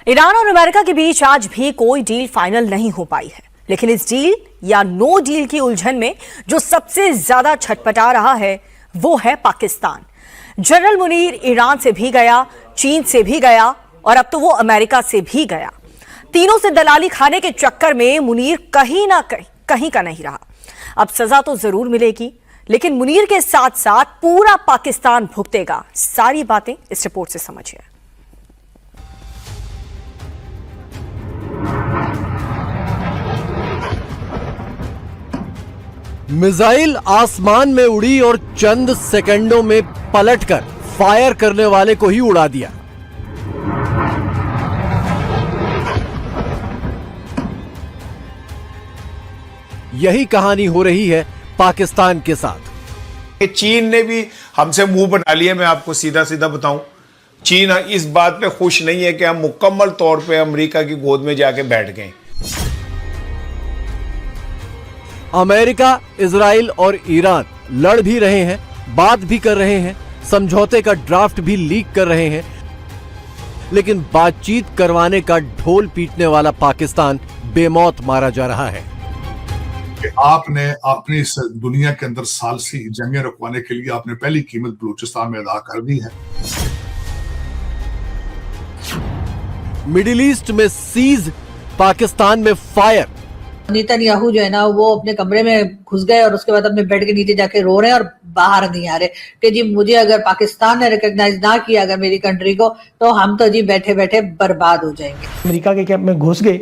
Iran और America के बीच आज भी कोई डील फाइनल नहीं हो पाई है, लेकिन इस डील या नो डील की उलझन में जो सबसे ज्यादा छटपटा रहा है वो है पाकिस्तान। जनरल मुनीर ईरान से भी गया, चीन से भी गया और अब तो वो अमेरिका से भी गया। तीनों से दलाली खाने के चक्कर में मुनीर कहीं का नहीं रहा। अब सजा तो जरूर मिलेगी, लेकिन मुनीर के साथ साथ पूरा पाकिस्तान भुगतेगा। सारी बातें इस रिपोर्ट से समझिए। मिसाइल आसमान में उड़ी और चंद सेकंडों में पलटकर फायर करने वाले को ही उड़ा दिया। यही कहानी हो रही है पाकिस्तान के साथ। चीन ने भी हमसे मुंह बना लिया। मैं आपको सीधा सीधा बताऊं, चीन इस बात पे खुश नहीं है कि हम मुकम्मल तौर पे अमेरिका की गोद में जाके बैठ गए। अमेरिका, इजराइल और ईरान लड़ भी रहे हैं, बात भी कर रहे हैं, समझौते का ड्राफ्ट भी लीक कर रहे हैं, लेकिन बातचीत करवाने का ढोल पीटने वाला पाकिस्तान बेमौत मारा जा रहा है। आपने अपनी इस दुनिया के अंदर सालसी जंगें रुकवाने के लिए आपने पहली कीमत बलूचिस्तान में अदा कर दी है। मिडिल ईस्ट में सीज, पाकिस्तान में फायर। नेतन्याहू जो है ना, वो अपने कमरे में घुस गए और उसके बाद अपने बेड के नीचे जाके रो रहे हैं और बाहर नहीं आ रहे कि जी मुझे अगर पाकिस्तान ने रिकॉग्नाइज ना किया अगर मेरी कंट्री को, तो हम तो जी बैठे बैठे बर्बाद हो जाएंगे। अमेरिका के कैंप में घुस गए,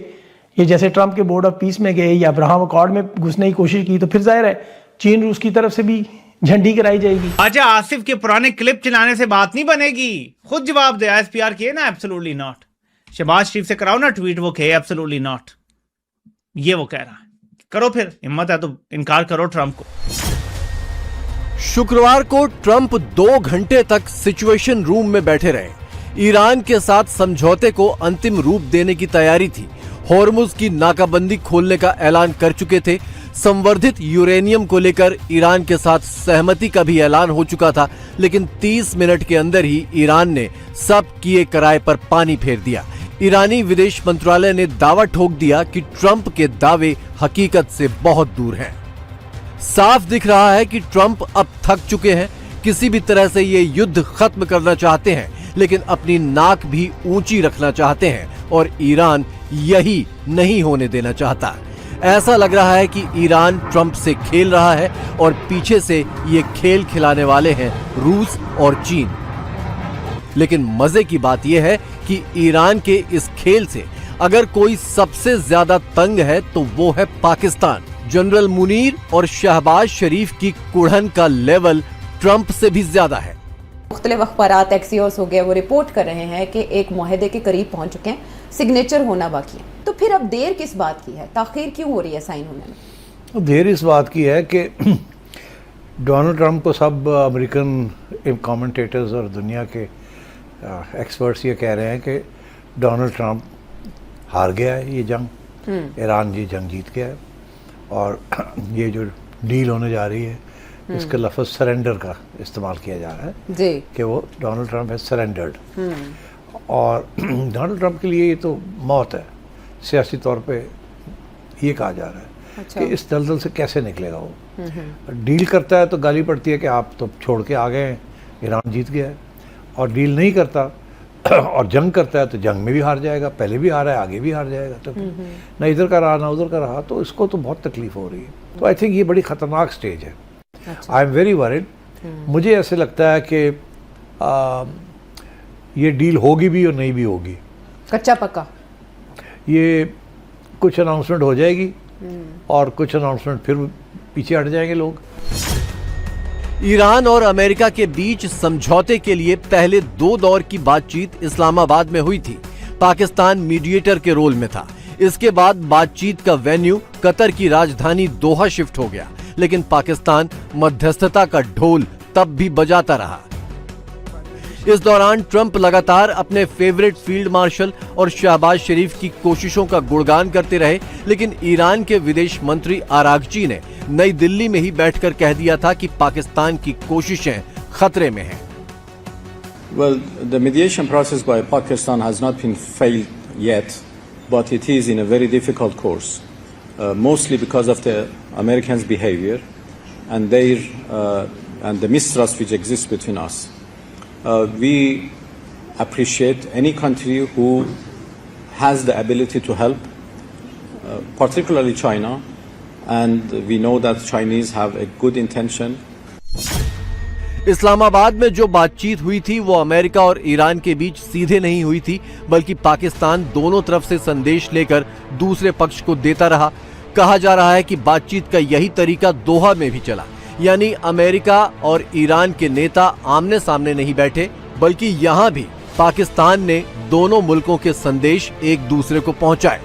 ये जैसे ट्रंप के बोर्ड ऑफ पीस में गए या अब्राहम अकॉर्ड में घुसने की कोशिश की, तो फिर जाहिर है चीन रूस की तरफ से भी झंडी कराई जाएगी। आजा आसिफ के पुराने क्लिप चलाने से बात नहीं बनेगी। खुद जवाब दे। एसपीआर किए ना, एब्सोल्युटली नॉट। शहबाज शरीफ से कराओ ना ट्वीट, वो कहे एब्सोल्युटली नॉट। ये वो कह रहा है, करो फिर, हिम्मत है तो इनकार करो ट्रंप को। शुक्रवार को ट्रंप 2 घंटे तक सिचुएशन रूम में बैठे रहे। ईरान के साथ समझौते को अंतिम रूप देने की तैयारी थी। हॉर्मुज की नाकाबंदी खोलने का ऐलान कर चुके थे। संवर्धित यूरेनियम को लेकर ईरान के साथ सहमति का भी ऐलान हो चुका था, लेकिन 30 मिनट के अंदर ही ईरान ने सब किए कराए पर पानी फेर दिया। ईरानी विदेश मंत्रालय ने दावा ठोक दिया कि ट्रंप के दावे हकीकत से बहुत दूर हैं। साफ दिख रहा है कि ट्रंप अब थक चुके हैं। किसी भी तरह से ये युद्ध खत्म करना चाहते हैं, लेकिन अपनी नाक भी ऊंची रखना चाहते हैं और ईरान यही नहीं होने देना चाहता। ऐसा लग रहा है कि ईरान ट्रंप से खेल रहा है और पीछे से ये खेल खिलाने वाले हैं रूस और चीन। लेकिन मजे की बात यह है कि ईरान के इस खेल से अगर कोई सबसे ज्यादा तंग है तो वो है पाकिस्तान। जनरल मुनीर और शहबाज शरीफ की कुड़न का लेवल ट्रंप से भी ज्यादा है। मुख्तलिफ अखबारात, एक्सियोस हो गया, वो रिपोर्ट कर रहे हैं कि एक मुआहदे के करीब पहुंच चुके हैं, सिग्नेचर होना बाकी है। तो फिर अब देर किस बात की है, ताखीर क्यों हो रही है साइन होने में? देर इस बात की है कि डोनाल्ड ट्रंप को सब अमेरिकन कमेंटेटर्स और दुनिया के एक्सपर्ट्स ये कह रहे हैं कि डोनाल्ड ट्रंप हार गया है ये जंग, ईरान ये जंग जीत गया है और ये जो डील होने जा रही है इसका लफ्ज़ सरेंडर का इस्तेमाल किया जा रहा है जी, कि वो डोनाल्ड ट्रंप है सरेंडर्ड। और डोनाल्ड ट्रंप के लिए ये तो मौत है। सियासी तौर पे ये कहा जा रहा है कि इस दलदल से कैसे निकलेगा वो। डील करता है तो गाली पड़ती है कि आप तो छोड़ के आ गए हैं, ईरान जीत गया है, और डील नहीं करता और जंग करता है तो जंग में भी हार जाएगा, पहले भी हारा है, आगे भी हार जाएगा। तो ना इधर का रहा ना उधर का रहा, तो इसको तो बहुत तकलीफ हो रही है। तो आई थिंक ये बड़ी ख़तरनाक स्टेज है। I am very worried. मुझे ऐसे लगता है कि ये डील होगी भी और नहीं भी होगी, कच्चा पक्का। ये कुछ अनाउंसमेंट हो जाएगी और कुछ अनाउंसमेंट फिर पीछे हट जाएंगे लोग। ईरान और अमेरिका के बीच समझौते के लिए पहले 2 दौर की बातचीत इस्लामाबाद में हुई थी। पाकिस्तान मीडिएटर के रोल में था। इसके बाद बातचीत का वेन्यू कतर की राजधानी दोहा शिफ्ट हो गया, लेकिन पाकिस्तान मध्यस्थता का ढोल तब भी बजाता रहा। इस दौरान ट्रंप लगातार अपने फेवरेट फील्ड मार्शल और शहबाज शरीफ की कोशिशों का गुणगान करते रहे, लेकिन ईरान के विदेश मंत्री आरागची ने नई दिल्ली में ही बैठकर कह दिया था कि पाकिस्तान की कोशिशें खतरे में हैं। Well, the mediation process by Pakistan has not been failed yet, but it is in a very difficult course, mostly because of the Americans' behavior and and the mistrust which exists between us. We appreciate any country who has the ability to help, particularly China, and we know that Chinese have a good intention. Islamabad में जो बातचीत हुई थी वो America और Iran के बीच सीधे नहीं हुई थी, बल्कि पाकिस्तान दोनों तरफ से संदेश लेकर दूसरे पक्ष को देता रहा। कहा जा रहा है कि बातचीत का यही तरीका दोहा में भी चला, यानी अमेरिका और ईरान के नेता आमने सामने नहीं बैठे, बल्कि यहां भी पाकिस्तान ने दोनों मुल्कों के संदेश एक दूसरे को पहुंचाए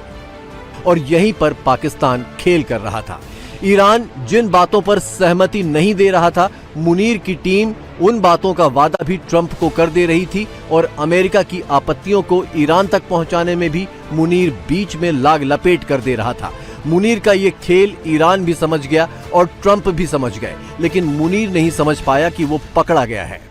और यहीं पर पाकिस्तान खेल कर रहा था। ईरान जिन बातों पर सहमति नहीं दे रहा था, मुनीर की टीम उन बातों का वादा भी ट्रंप को कर दे रही थी और अमेरिका की आपत्तियों को ईरान तक पहुंचाने में भी मुनीर बीच में लाग लपेट कर दे रहा था। मुनीर का ये खेल ईरान भी समझ गया और ट्रंप भी समझ गए, लेकिन मुनीर नहीं समझ पाया कि वो पकड़ा गया है।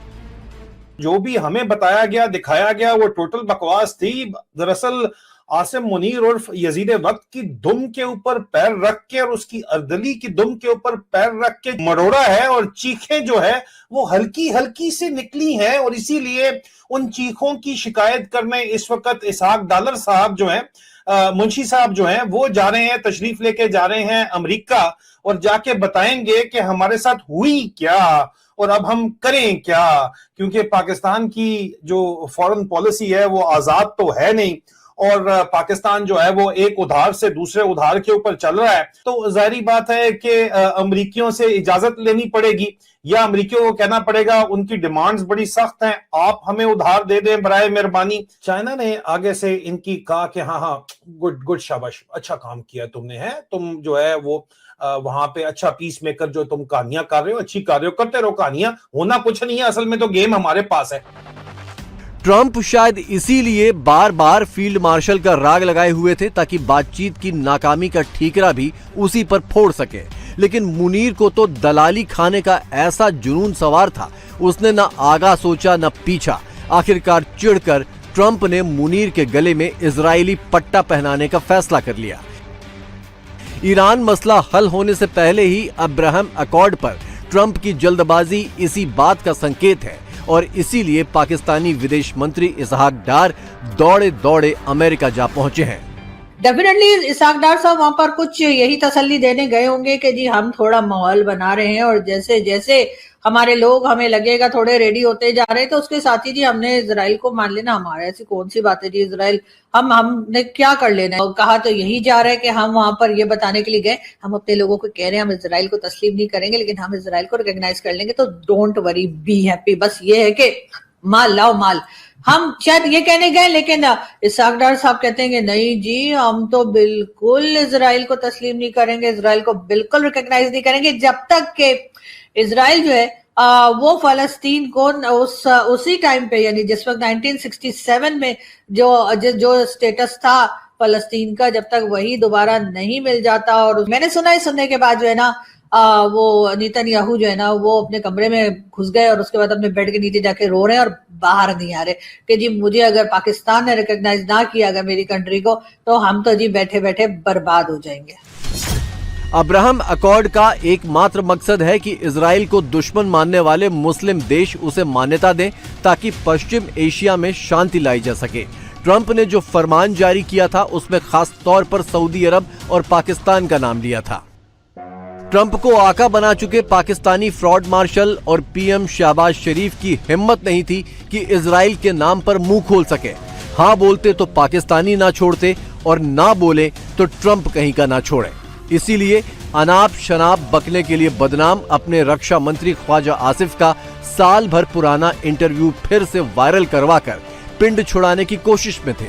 जो भी हमें बताया गया, दिखाया गया, वो टोटल बकवास थी। दरअसल आसिम मुनीर उर्फ यजीद वक्त की दुम के ऊपर पैर रख के और उसकी अर्दली की दुम के ऊपर पैर रख के मरोड़ा है और चीखें जो है वो हल्की हल्की से निकली हैं और इसीलिए उन चीखों की शिकायत करने इस वक्त इसहाक डालर साहब जो हैं मुंशी साहब जो हैं वो जा रहे हैं, तशरीफ लेके जा रहे हैं अमेरिका और जाके बताएंगे कि हमारे साथ हुई क्या और अब हम करें क्या, क्योंकि पाकिस्तान की जो फॉरेन पॉलिसी है वो आजाद तो है नहीं और पाकिस्तान जो है वो एक उधार से दूसरे उधार के ऊपर चल रहा है। तो जाहिर बात है कि अमरीकियों से इजाजत लेनी पड़ेगी या अमरीकियों को कहना पड़ेगा, उनकी डिमांड्स बड़ी सख्त हैं, आप हमें उधार दे दें बराए मेहरबानी। चाइना ने आगे से इनकी कहा कि हाँ गुड शाबाश, अच्छा काम किया तुमने, है तुम जो है वो वहां पे अच्छा पीस मेकर जो तुम कहानियां कर रहे हो, अच्छी कर रहे हो, करते रहो कहानियां, होना कुछ नहीं है, असल में तो गेम हमारे पास है। ट्रंप शायद इसीलिए बार बार फील्ड मार्शल का राग लगाए हुए थे ताकि बातचीत की नाकामी का ठीकरा भी उसी पर फोड़ सके, लेकिन मुनीर को तो दलाली खाने का ऐसा जुनून सवार था, उसने न आगा सोचा न पीछा। आखिरकार चिढ़कर ट्रंप ने मुनीर के गले में इजरायली पट्टा पहनाने का फैसला कर लिया। ईरान मसला हल होने से पहले ही अब्राहम अकॉर्ड पर ट्रंप की जल्दबाजी इसी बात का संकेत है और इसीलिए पाकिस्तानी विदेश मंत्री इसहाक डार दौड़े दौड़े अमेरिका जा पहुंचे हैं। डेफिनेटली इसहाक डार साहब वहां पर कुछ यही तसल्ली देने गए होंगे कि जी हम थोड़ा माहौल बना रहे हैं और जैसे जैसे हमारे लोग हमें लगेगा थोड़े रेडी होते जा रहे हैं तो उसके साथ ही जी हमने इजराइल को मान लेना, हमारे ऐसी कौन सी बात है जी, इजराइल हमने क्या कर लेना है। कहा तो यही जा रहा है कि हम वहां पर ये बताने के लिए गए, हम अपने लोगों को कह रहे हैं हम इजराइल को तस्लीम नहीं करेंगे लेकिन हम इजराइल को रिकॉग्नाइज कर लेंगे, तो डोंट वरी बी हैप्पी। बस ये है कि माल लाओ माल। हम शायद ये कहने गए लेकिन इसहाक डार साहब कहते हैं कि नहीं जी हम तो बिल्कुल इजराइल को तस्लीम नहीं करेंगे, इजराइल को बिल्कुल रिकॉग्नाइज नहीं करेंगे जब तक कि इजराइल जो है वो फलस्तीन को उसी टाइम पे यानी जिस वक्त 1967 में जो स्टेटस था फलस्तीन का, जब तक वही दोबारा नहीं मिल जाता। और मैंने सुनने के बाद जो है ना वो नेतन्याहू जो है ना वो अपने कमरे में घुस गए और उसके बाद अपने बेड के नीचे जाके रो रहे हैं और बाहर नहीं आ रहे कि जी मुझे अगर पाकिस्तान ने रिकॉग्नाइज ना किया अगर मेरी कंट्री को तो हम तो जी बैठे बैठे बर्बाद हो जाएंगे। अब्राहम अकॉर्ड का एकमात्र मकसद है कि इजराइल को दुश्मन मानने वाले मुस्लिम देश उसे मान्यता दें ताकि पश्चिम एशिया में शांति लाई जा सके। ट्रंप ने जो फरमान जारी किया था उसमें खास तौर पर सऊदी अरब और पाकिस्तान का नाम लिया था। ट्रंप को आका बना चुके पाकिस्तानी फ्रॉड मार्शल और पीएम शहबाज शरीफ की हिम्मत नहीं थी कि इजराइल के नाम पर मुंह खोल सके। हाँ बोलते तो पाकिस्तानी ना छोड़ते और ना बोले तो ट्रंप कहीं का ना छोड़े। इसीलिए अनाप शनाप बकने के लिए बदनाम अपने रक्षा मंत्री ख्वाजा आसिफ का साल भर पुराना इंटरव्यू फिर से वायरल करवाकर पिंड छुड़ाने की कोशिश में थे।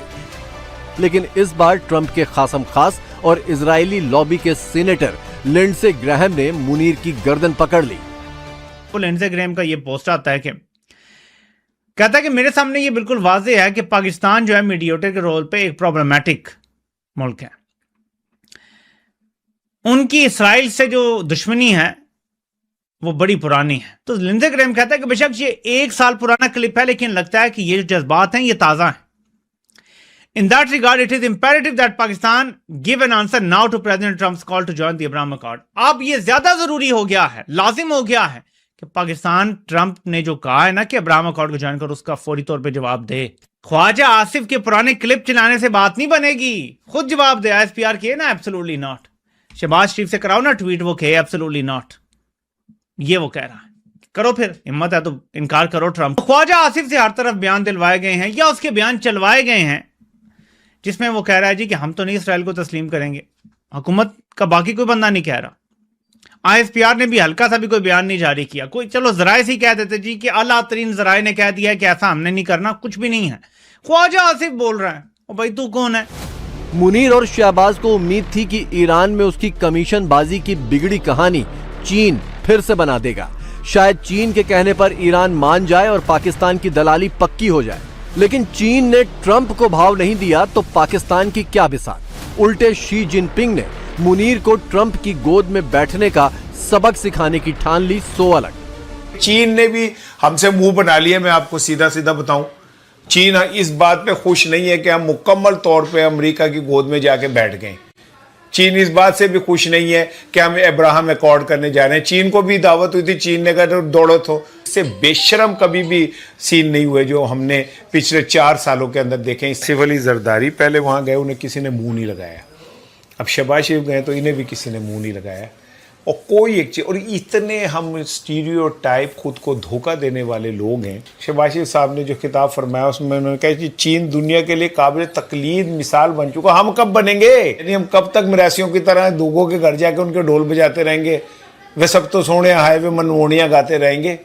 लेकिन इस बार ट्रंप के खासम खास और इजरायली लॉबी के सीनेटर लिंडसे ग्रैहम ने मुनीर की गर्दन पकड़ ली। तो लिंडसे ग्रैहम का ये पोस्ट आता है कि कहता है कि मेरे सामने ये बिल्कुल वाज़ेह है कि पाकिस्तान जो है मीडिएटर के रोल पे एक प्रॉब्लमैटिक मुल्क है। उनकी इसराइल से जो दुश्मनी है वो बड़ी पुरानी है। तो लिंडसे ग्रैहम कहता है कि बेशक ये 1 साल पुराना क्लिप है लेकिन लगता है कि ये जो जज्बात हैं ये ताज़ा हैं। In that regard, it is imperative that Pakistan give an answer now to President Trump's call to join the Abraham Accord. अब ये ज्यादा जरूरी हो गया है, लाजिम हो गया है कि पाकिस्तान ट्रंप ने जो कहा है ना कि अब्राहम अकॉर्ड को ज्वाइन करो, उसका फौरी तौर पे जवाब दे। ख्वाजा आसिफ के पुराने क्लिप चलाने से बात नहीं बनेगी, खुद जवाब दे। ISPR किए ना, एब्सोल्युटली नॉट। शहबाज शरीफ से कराओ ना ट्वीट, वो कहे एब्सोल्युटली नॉट। ये वो कह रहा है, करो फिर, हिम्मत है तो इनकार करो ट्रंप। ख्वाजा आसिफ से हर तरफ बयान दिलवाए गए हैं या उसके बयान चलवाए गए हैं जिसमें वो कह रहा है जी कि हम तो नहीं इसराइल को तस्लीम करेंगे। हुकूमत का बाकी कोई बंदा नहीं कह रहा। ISPR ने भी हल्का सा भी कोई बयान नहीं जारी किया। कोई चलो जराए से ही कह देते जी कि आला तरीन जराए ने कह दिया है कि ऐसा हमने नहीं करना, कुछ भी नहीं है। ख्वाजा आसिफ बोल रहा है, ओ भाई तू कौन है? मुनीर और शहबाज को उम्मीद थी कि ईरान में उसकी कमीशन बाजी की बिगड़ी कहानी चीन फिर से बना देगा। शायद चीन के कहने पर ईरान मान जाए और पाकिस्तान की दलाली पक्की हो जाए, लेकिन चीन ने ट्रंप को भाव नहीं दिया तो पाकिस्तान की क्या बिसात। उल्टे शी जिनपिंग ने मुनीर को ट्रंप की गोद में बैठने का सबक सिखाने की ठान ली। सो अलग चीन ने भी हमसे मुंह बना लिया। मैं आपको सीधा सीधा बताऊं, चीन इस बात पे खुश नहीं है कि हम मुकम्मल तौर पे अमेरिका की गोद में जाके बैठ गए। चीन इस बात से भी खुश नहीं है कि हम अब्राहम अकॉर्ड करने जा रहे हैं। चीन को भी दावत हुई थी, चीन ने कहा दौड़ो तो। इससे बेशरम कभी भी सीन नहीं हुए जो हमने पिछले 4 सालों के अंदर देखे। सिफ अली जरदारी पहले वहां गए, उन्हें किसी ने मुंह नहीं लगाया। अब शहबाज शरीफ गए तो इन्हें भी किसी ने मुंह नहीं लगाया। और कोई एक चीज, और इतने हम स्टीरियोटाइप खुद को धोखा देने वाले लोग हैं। शहबाज शरीफ साहब ने जो खिताब फरमाया उसमें उन्होंने कहा कि चीन दुनिया के लिए काबिल तकलीद मिसाल बन चुका, हम कब बनेंगे? यानी हम कब तक मरासियों की तरह दूगों के घर जाके उनके ढोल बजाते रहेंगे? वे सब तो सोने हाईवे मनमोहनियां गाते रहेंगे।